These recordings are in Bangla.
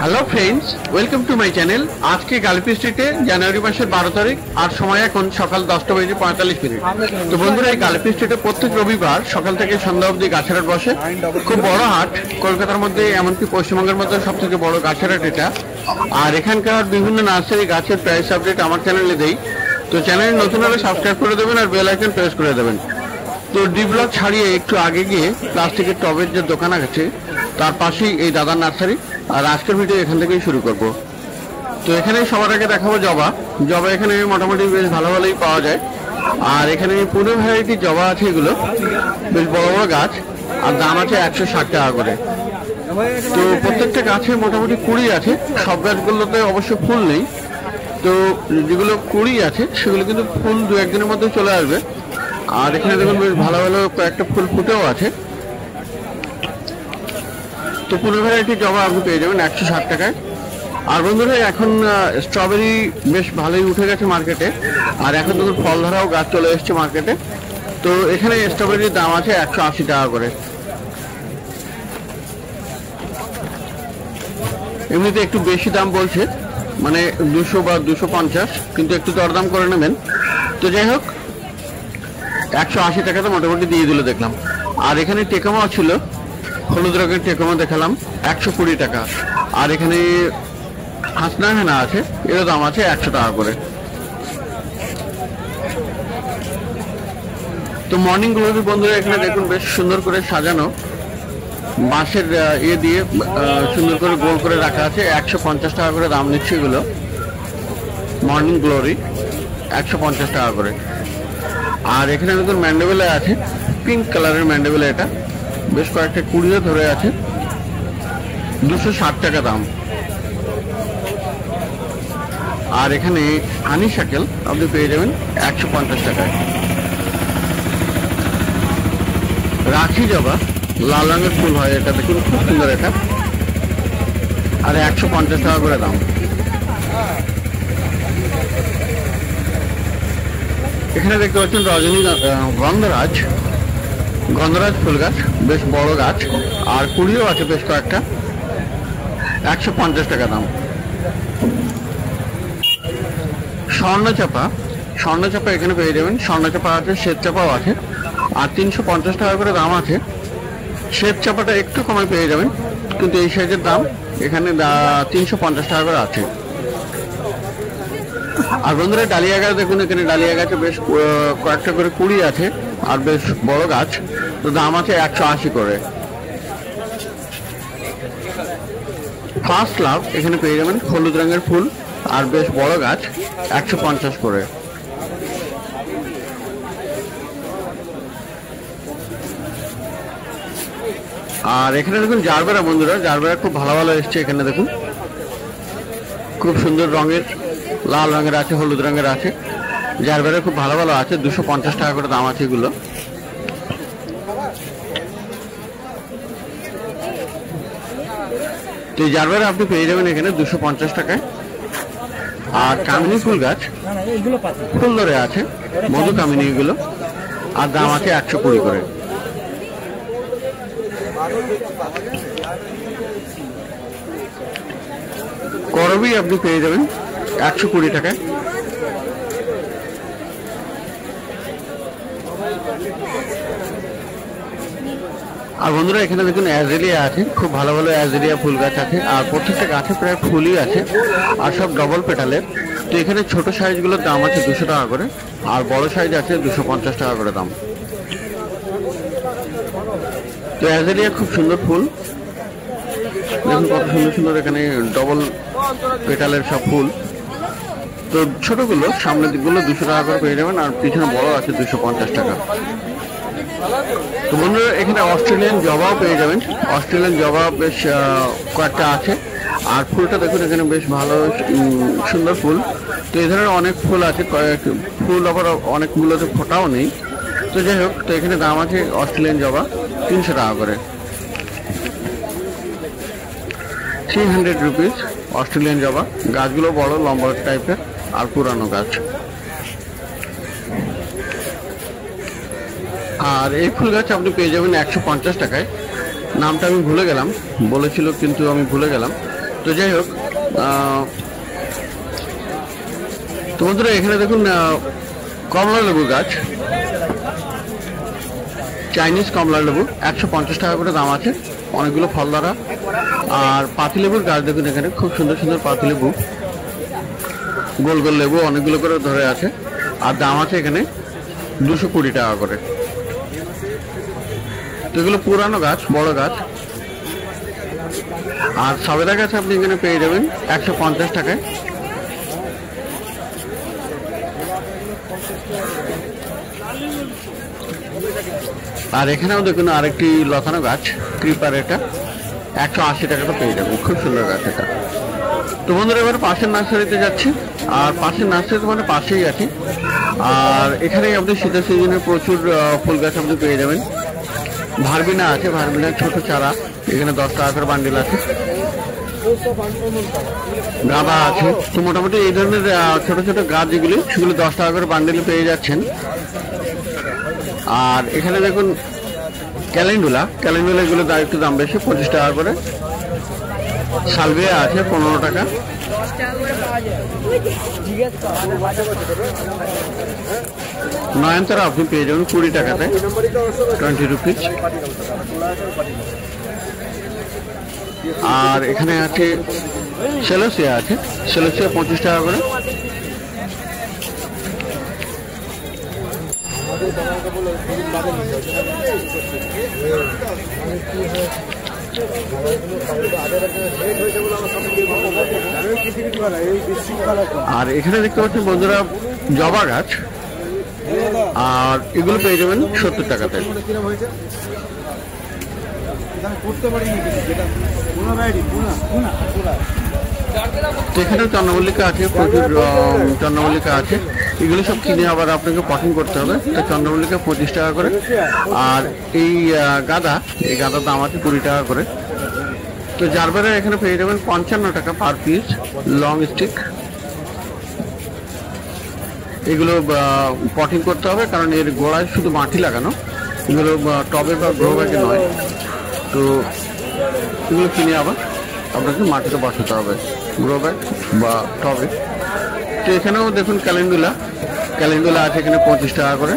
Hello friends, welcome to my channel. আজকে গালিপি স্ট্রিটে জানুয়ারি মাসের 12 তারিখ আর সময় এখন সকাল 10:45। তো বন্ধুরা, এই গালিপি স্ট্রিটে প্রত্যেক রবিবার সকাল থেকে সন্ধ্যা অবধি গাছের হাট বসে। খুব বড় হাট, কলকাতার মধ্যে এমনকি পশ্চিমবঙ্গের মধ্যে সব থেকে বড় গাছের হাট এটা। আর এখানকার বিভিন্ন নার্সারি গাছের প্রাইস আপডেট আমার চ্যানেলে দেই। তো চ্যানেল নতুন হলে সাবস্ক্রাইব করে দেবেন আর বেল আইকন প্রেস করে দেবেন। তো ডি ব্লক ছাড়িয়ে একটু আগে গিয়ে প্লাস্টিকের টবের যে দোকান আছে তার পাশেই এই দাদার নার্সারি। আর আজকের ভিডিও এখান থেকেই শুরু করব। তো এখানে সবার আগে দেখাবো জবা। জবা এখানে মোটামুটি বেশ ভালো ভালোই পাওয়া যায়। আর এখানে পুরো ভ্যারাইটি জবা আছে, এগুলো বেশ বড় বড় গাছ, আর দাম আছে 160 টাকা করে। তো প্রত্যেকটা গাছে মোটামুটি কুড়ি আছে, সব গাছগুলোতে অবশ্য ফুল নেই। তো যেগুলো কুড়ি আছে সেগুলো কিন্তু ফুল দু একদিনের মধ্যে চলে আসবে। আর এখানে দেখুন বেশ ভালো ভালো কয়েকটা ফুল ফুটেও আছে। তো পুরো ভ্যারাইটি জবা আপনি পেয়ে যাবেন 160 টাকায়। আর বন্ধুরা, এখন স্ট্রবেরি বেশ ভালোই উঠে গেছে মার্কেটে, আর এখন দেখুন ফল ধরাও গাছ চলে এসছে মার্কেটে। তো এখানে স্ট্রবেরির দাম আছে 180 টাকা করে। এমনিতে একটু বেশি দাম বলছে, মানে 200 বা 250, কিন্তু একটু দরদাম করে নেবেন। তো যাই হোক, 180 টাকাতে মোটামুটি দিয়ে দিল দেখলাম। আর এখানে টেকোমা ছিল, হলুদ রঙের টেকোমা দেখালাম 120 টাকা। আর এখানে হাসনা হেনা আছে, এর দাম আছে 100 টাকা করে। তো মর্নিং গ্লোরি বন্ধুরা, এখানে দেখুন বেশ সুন্দর করে সাজানো, বাঁশের ইয়ে দিয়ে সুন্দর করে গোল করে রাখা আছে। 150 টাকা করে দাম নিচ্ছে এগুলো। মর্নিং গ্লোরি 150 টাকা করে। আর এখানে দেখুন ম্যান্ডেবেলা আছে, পিঙ্ক কালারের ম্যান্ডেবেলা, এটা বেশ কয়েকটা কুড়িও ধরে আছে, 260 টাকা দাম। আর এখানে হানি শাকেল আপনি পেয়ে যাবেন 150 টাকায়। রাখি জবা, লাল রঙের ফুল হয়, এটা দেখুন খুব সুন্দর এটা, আর 150 টাকা করে দাম। এখানে দেখতে পাচ্ছেন রজনী গন্ধরাজ, গন্ধরাজ ফুল গাছ, বেশ বড় গাছ, আর কুড়িও আছে বেশ কয়েকটা, 150 টাকা দাম। স্বর্ণচাপা, স্বর্ণচাপা এখানে পেয়ে যাবেন। স্বর্ণচাপা আছে, শ্বেত চাপাও আছে, আর 350 টাকা করে দাম আছে। শ্বেত চাপাটা একটু কমে পেয়ে যাবেন, কিন্তু এই সাইজের দাম এখানে 350 টাকা করে আছে। আর বন্ধুরা, ডালিয়া গাছ দেখুন, এখানে ডালিয়া গাছে বেশ কয়েকটা করে কুড়ি আছে, আর বেশ বড় গাছ। তো দাম আছে 180 করে। ফার্স্ট লাভ এখানে পেয়ে যাবেন, হলুদ রঙের ফুল আর বেশ বড় গাছ, 150 করে। আর এখানে দেখুন জারবেরা বন্ধুরা, জারবেরা খুব ভালো ভালো এসছে। এখানে দেখুন খুব সুন্দর রঙের, লাল রঙের আছে, হলুদ রঙের আছে, জারবেরা খুব ভালো ভালো আছে, 250 টাকা করে দাম আছে এগুলো। তো এই জারবেরা আপনি পেয়ে যাবেন এখানে 250 টাকায়। আর কামিনী ফুল গাছ ফুল ধরে আছে, মধু কামিনী এগুলো, আর দাম আছে 120 করে। করবি আপনি পেয়ে যাবেন 120 টাকায়। আর বন্ধুরা, এখানে দেখুন অ্যাজেলিয়া আছে, খুব ভালো ভালো অ্যাজেলিয়া ফুল গাছ আছে, আর প্রত্যেকটা গাছে প্রায় ফুলই আছে, আর সব ডবল পেটালের। তো এখানে ছোট সাইজগুলোর দাম আছে 200 টাকা করে, আর বড় সাইজ আছে 250 টাকা করে দাম। তো অ্যাজেলিয়া খুব সুন্দর ফুল, দেখুন কত সুন্দর সুন্দর এখানে ডবল পেটালের সব ফুল। তো ছোটগুলো, সামনের দিকগুলো 200 টাকা করে পেয়ে যাবেন, আর পিছনে বড় আছে 250 টাকা। তো বন্ধুরা, এখানে অস্ট্রেলিয়ান জবাও পেয়ে যাবেন। অস্ট্রেলিয়ান জবা বেশ কয়েকটা আছে, আর ফুলটা দেখুন এখানে বেশ ভালো সুন্দর ফুল। তো এই ধরনের অনেক ফুল আছে, ফুল আবার অনেকগুলোতে ফোটাও নেই। তো যাই হোক, তো এখানে দাম আছে অস্ট্রেলিয়ান জবা 300 টাকা করে, 300 রুপিস অস্ট্রেলিয়ান জবা। গাছগুলো বড় লম্বা টাইপের আর পুরানো গাছ। আর এই ফুল গাছ আপনি পেয়ে যাবেন 150 টাকায়। নামটা আমি ভুলে গেলাম, বলেছিল কিন্তু আমি ভুলে গেলাম। তো যাই হোক, তো বন্ধুরা এখানে দেখুন কমলা লেবু গাছ, চাইনিজ কমলা লেবু 150 টাকা করে দাম আছে, অনেকগুলো ফল দ্বারা। আর পাতিলেবুর গাছ দেখুন, এখানে খুব সুন্দর সুন্দর পাতিলেবু, গোল গোল লেবু অনেকগুলো করে ধরে আছে, আর দাম আছে এখানে 220 টাকা করে। তো এগুলো পুরানো গাছ, বড় গাছ। আর সবেদা গাছ আপনি এখানে পেয়ে যাবেন 150 টাকায়। আর এখানেও দেখুন আরেকটি লতানো গাছ, ক্রিপার, এটা 180 টাকাটা পেয়ে যাবেন, খুব সুন্দর গাছ এটা। তো বন্ধুরা এবার পাশের নার্সারিতে যাচ্ছি, আর পাশের নার্সারিতে মানে পাশেই আছে। আর এখানে আপনি শীতের সিজনে প্রচুর ফুল গাছ আপনি পেয়ে যাবেন। ভারবিনা আছে, ভারবিনার ছোট চারা এখানে 10 টাকা করে বান্ডিল আছে। গাঁদা আছে। তো মোটামুটি এই ধরনের ছোট ছোট গাছ যেগুলি, সেগুলো 10 টাকা করে বান্ডিলে পেয়ে যাচ্ছেন। আর এখানে দেখুন ক্যালেন্ডুলা, ক্যালেন্ডুলা এগুলো একটু দাম বেশি, 25 টাকা করে। সালভিয়া আছে 15 টাকা। নয়নতারা আপনি পেয়ে যাবেন 20 টাকাতে, 20 রুপিস। আর এখানে আছে সেলোসিয়া, আছে সেলোসিয়া 25 টাকা করে। আর এখানে দেখতে পাচ্ছেন বন্ধুরা জবা গাছ, আর এগুলো পেয়ে যাবেন 70 টাকাতে। এখানে চন্দ্রমল্লিকা আছে, প্রচুর চন্দ্রমল্লিকা আছে। এগুলো সব কিনে আবার আপনাকে পটিং করতে হবে। তো চন্দ্রমল্লিকা 25 টাকা করে। আর এই গাঁদা, এই গাঁদার দাম আছে 20 টাকা করে। তো জারবেরা এখানে পেয়ে যাবেন 55 টাকা পার পিস, লং স্টিক। এগুলো পটিং করতে হবে, কারণ এর গোড়ায় শুধু মাটি লাগানো, এগুলো টবে বা গ্রো ব্যাগে নয়। তো এগুলো কিনে আবার আপনাকে মাটিতে বসাতে হবে, গ্রো ব্যাগ বা টবে। তো এখানেও দেখুন ক্যালেন্ডুলা, ক্যালেন্ডুলা আছে এখানে 25 টাকা করে।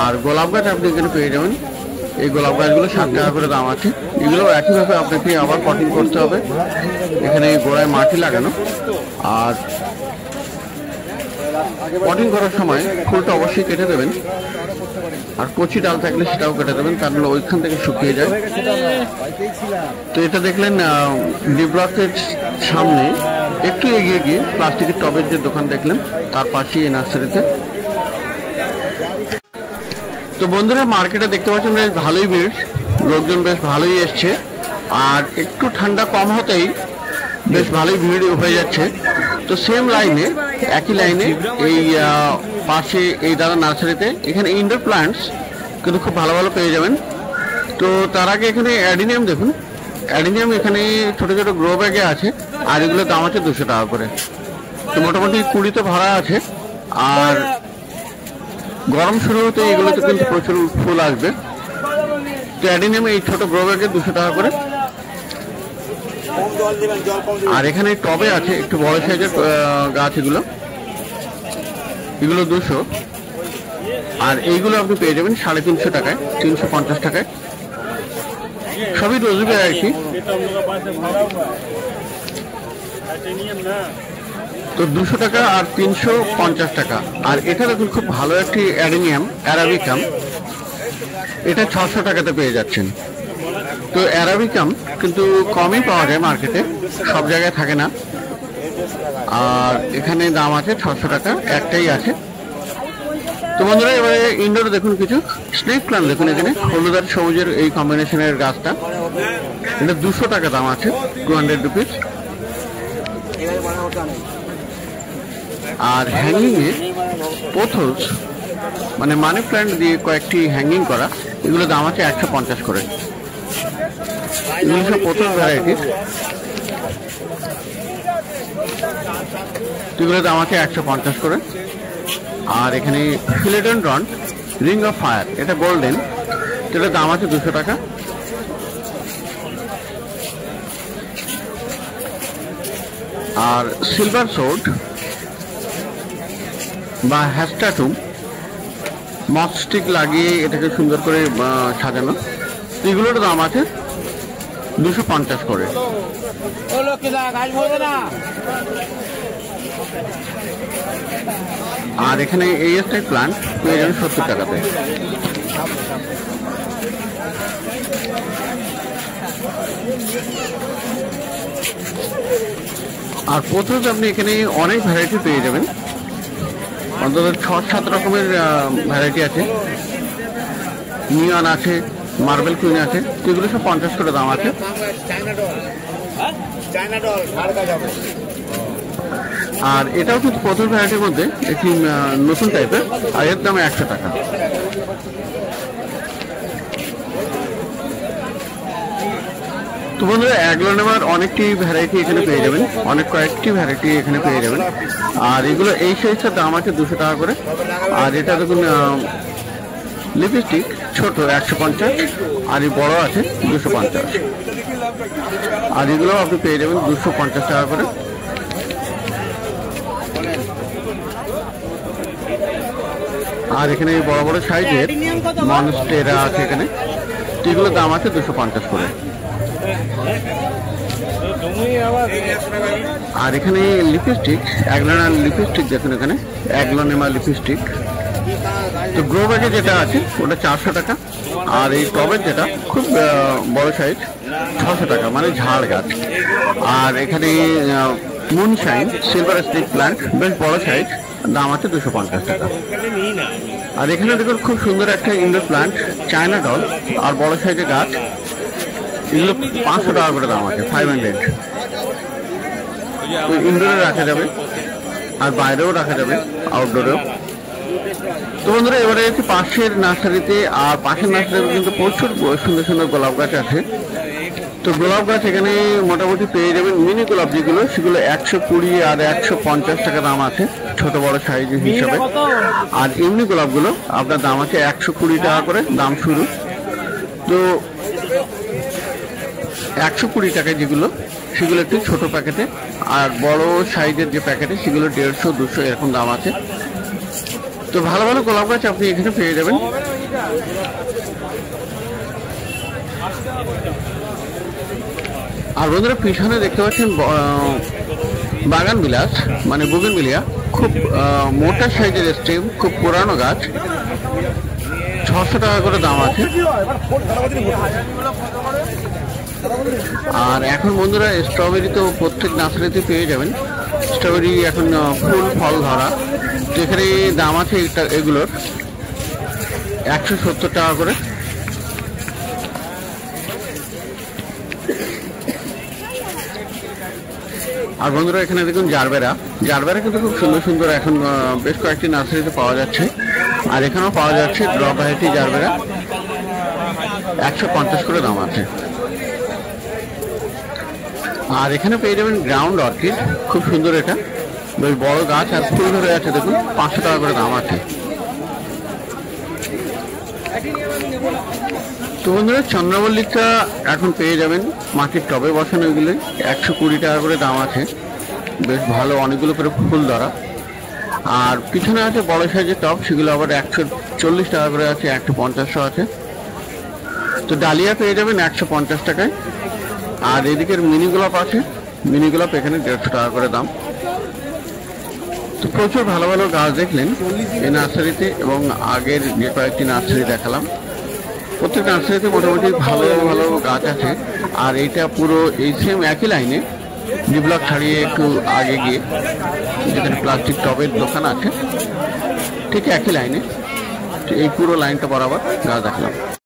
আর গোলাপ গাছ আপনি এখানে পেয়ে যাবেন, এই গোলাপ গাছগুলো 7 টাকা করে দাম আছে। এগুলো একইভাবে আপনাকে আবার পটিং করতে হবে, এখানে গোড়ায় মাটি লাগানো। আর পটিং করার সময় ফুলটা অবশ্যই কেটে দেবেন, আর কচি ডাল থাকলে সেটাও কেটে দেবেন, কারণ ওইখান থেকে শুকিয়ে যায়। তো এটা দেখলেন ডি ব্লকের সামনে একটু এগিয়ে গিয়ে প্লাস্টিকের টবের যে দোকান দেখলেন, তার পাশেই এই নার্সারিতে। তো বন্ধুরা মার্কেটে দেখতে পাচ্ছেন বেশ ভালোই ভিড়, লোকজন বেশ ভালোই এসছে। আর একটু ঠান্ডা কম হতেই বেশ ভালোই ভিড় হয়ে যাচ্ছে। তো সেম লাইনে, একই লাইনে এই পাশে এই দাদা নার্সারিতে এখানে ইনডোর প্ল্যান্টস কিন্তু খুব ভালো ভালো পেয়ে যাবেন। তো তার আগে এখানে অ্যাডিনিয়াম দেখুন, অ্যাডিনিয়াম এখানে ছোট ছোট গ্রো ব্যাগে আছে, আর এগুলোর দাম আছে 200 টাকা করে। তো মোটামুটি 20 ভরা আছে। আর গরম শুরু হতে এগুলোতে কিন্তু প্রচুর ফুল আসবে। তো অ্যাডিনিয়াম এই ছোট গ্রো ব্যাগে 200 টাকা করে। আর এখানে টবে আছে একটু বড় সাইজের গাছ, এগুলো 200। আর এইগুলো আপনি পেয়ে যাবেন 350 টাকায়, 350 টাকায়। সবই রোজ ভ্যারাইটি। তো 200 টাকা আর 350 টাকা। আর এটা দেখুন খুব ভালো একটি অ্যাডেনিয়াম, অ্যারাবিকাম, এটা 600 টাকাতে পেয়ে যাচ্ছেন। তো অ্যারাবিকাম কিন্তু কমই পাওয়া যায় মার্কেটে, সব জায়গায় থাকে না। আর এখানে দাম আছে 600 টাকা, একটাই আছে। তো বন্ধুরা এবারে ইনডোর দেখুন কিছু স্নেক প্লান্ট দেখুন, এখানে হলুদ আর সবুজের এই কম্বিনেশনের গাছটা, এটা 200 টাকা দাম আছে, 200 রুপিস। আর হ্যাঙ্গিং এ পোথলস মানে মানি প্ল্যান্ট দিয়ে কয়েকটি হ্যাঙ্গিং করা, এগুলো দাম আছে 150 করে। এগুলো সব পোথল ভ্যারাইটির, এগুলো দাম আছে 150 করে। আর এখানে ফিলেডেনড্রন রিং অফ ফায়ার, এটা গোল্ডেন, এটার দাম আছে 200 টাকা। আর সিলভার সোড বা হ্যাস্টাটুম মস স্টিক লাগিয়ে এটাকে সুন্দর করে সাজানো, এগুলোর দাম আছে 250 করে। আর এখানে এই একটা প্লান্ট পেয়ে যাবেন 70 টাকাতে। আর প্রথমে আপনি এখানে অনেক ভ্যারাইটি পেয়ে যাবেন, অন্তত 6-7 রকমের ভ্যারাইটি আছে। নিয়ন আছে, মার্বেল কুইন আছে, এগুলো সব 50 করে দাম আছে। আর এটাও কিন্তু প্রথম ভ্যারাইটির মধ্যে একটি নতুন টাইপের, আর এর দাম 100 টাকা। তো বন্ধুরা, অ্যাগ্লোনেমার অনেকটি ভ্যারাইটি এখানে পেয়ে যাবেন, অনেক কয়েকটি ভ্যারাইটি এখানে পেয়ে যাবেন। আর এগুলো এই সাইজটার দাম আছে 200 টাকা করে। আর এটা দেখুন লিপস্টিক ছোট 150, আর এই বড় আছে 250। আর এগুলো আপনি পেয়ে যাবেন 250 টাকা করে। আর এখানে বড় বড় সাইজের মনস্টেরা আছে এখানে, এগুলোর দাম আছে 250 করে। আর এখানে লিপস্টিক, অ্যাগ্লোনেমার লিপস্টিক দেখুন, এখানে অ্যাগ্লোনেমার লিপস্টিক। তো গ্রো ব্যাগে যেটা আছে ওটা 400 টাকা, আর এই টবের যেটা খুব বড় সাইজ 600 টাকা, মানে ঝাড় গাছ। আর এখানে মুনশাইন সিলভার স্টিক প্ল্যান্ট, বেশ বড় সাইজ, দাম আছে 250 টাকা। আর এখানে দেখুন খুব সুন্দর একটা ইনডোর প্ল্যান্ট, চায়না ডল, আর বড় সাইজের গাছ, এগুলো 500 টাকা করে দাম আছে, 500। ইনডোরে রাখা যাবে আর বাইরেও রাখা যাবে, আউটডোরেও। তো বন্ধুরা, এবারে একটু পাশের নার্সারিতে, আর পাশের নার্সারিতে কিন্তু প্রচুর সুন্দর সুন্দর গোলাপ গাছ আছে। তো গোলাপ গাছ এখানে মোটামুটি পেয়ে যাবেন, মিনি গোলাপ যেগুলো সেগুলো 120 আর 150 টাকা দাম আছে, ছোট বড় সাইজ হিসাবে। আর এমনি গোলাপগুলো আপনার দাম আছে 120 টাকা করে দাম শুরু। তো 120 টাকায় যেগুলো, সেগুলো একটু ছোট প্যাকেটে, আর বড় সাইজের যে প্যাকেটে সেগুলো 150-200 এরকম দাম আছে। তো ভালো ভালো গোলাপ গাছ আপনি এখানে পেয়ে যাবেন। আর বন্ধুরা, পিছনে দেখতে পাচ্ছেন বাগান বিলাস, মানে বুগেনভিলিয়া, খুব মোটা সাইজের স্টেম, খুব পুরানো গাছ, 600 টাকা করে দাম আছে। আর এখন বন্ধুরা, স্ট্রবেরি তো প্রত্যেক নার্সারিতে পেয়ে যাবেন। স্ট্রবেরি এখন ফুল ফল ধরা, তো এখানে দাম আছে এগুলোর 170 টাকা করে। আর বন্ধুরা, এখানে দেখুন জারবেরা কিন্তু খুব সুন্দর সুন্দর এখন বেশ কয়েকটি নার্সারিতে পাওয়া যাচ্ছে। আর এখানেও পাওয়া যাচ্ছে ড্র ভ্যারাইটি জারবেরা, 150 করে দাম আছে। আর এখানে পেয়ে যাবেন গ্রাউন্ড অর্কিড, খুব সুন্দর, এটা বেশ বড় গাছ আর ফুল ধরে আছে, দেখুন 500 টাকা করে দাম আছে। তো বন্ধুরা, চন্দ্রমল্লিকা এখন পেয়ে যাবেন মাটির টবে বসানো, এগুলো 120 টাকা করে দাম আছে, বেশ ভালো, অনেকগুলো করে ফুল ধরা। আর পিছনে আছে বড় সাইজের টব, সেগুলো আবার 140 টাকা করে আছে, 150 আছে। তো ডালিয়া পেয়ে যাবেন 150 টাকায়। আর এদিকের মিনি গোলাপ আছে, মিনি গোলাপ এখানে 150 টাকা করে দাম। তো প্রচুর ভালো ভালো গাছ দেখলেন এই নার্সারিতে, এবং আগের যে কয়েকটি নার্সারি দেখালাম, প্রত্যেক নার্সারিতে মোটামুটি ভালো ভালো গাছ আছে। আর এইটা পুরো এই সেম একই লাইনে, ডি ব্লক ছাড়িয়ে একটু আগে গিয়ে যেখানে প্লাস্টিক টবের দোকান আছে, ঠিক একই লাইনে, এই পুরো লাইনটা বরাবর গাছ দেখলাম।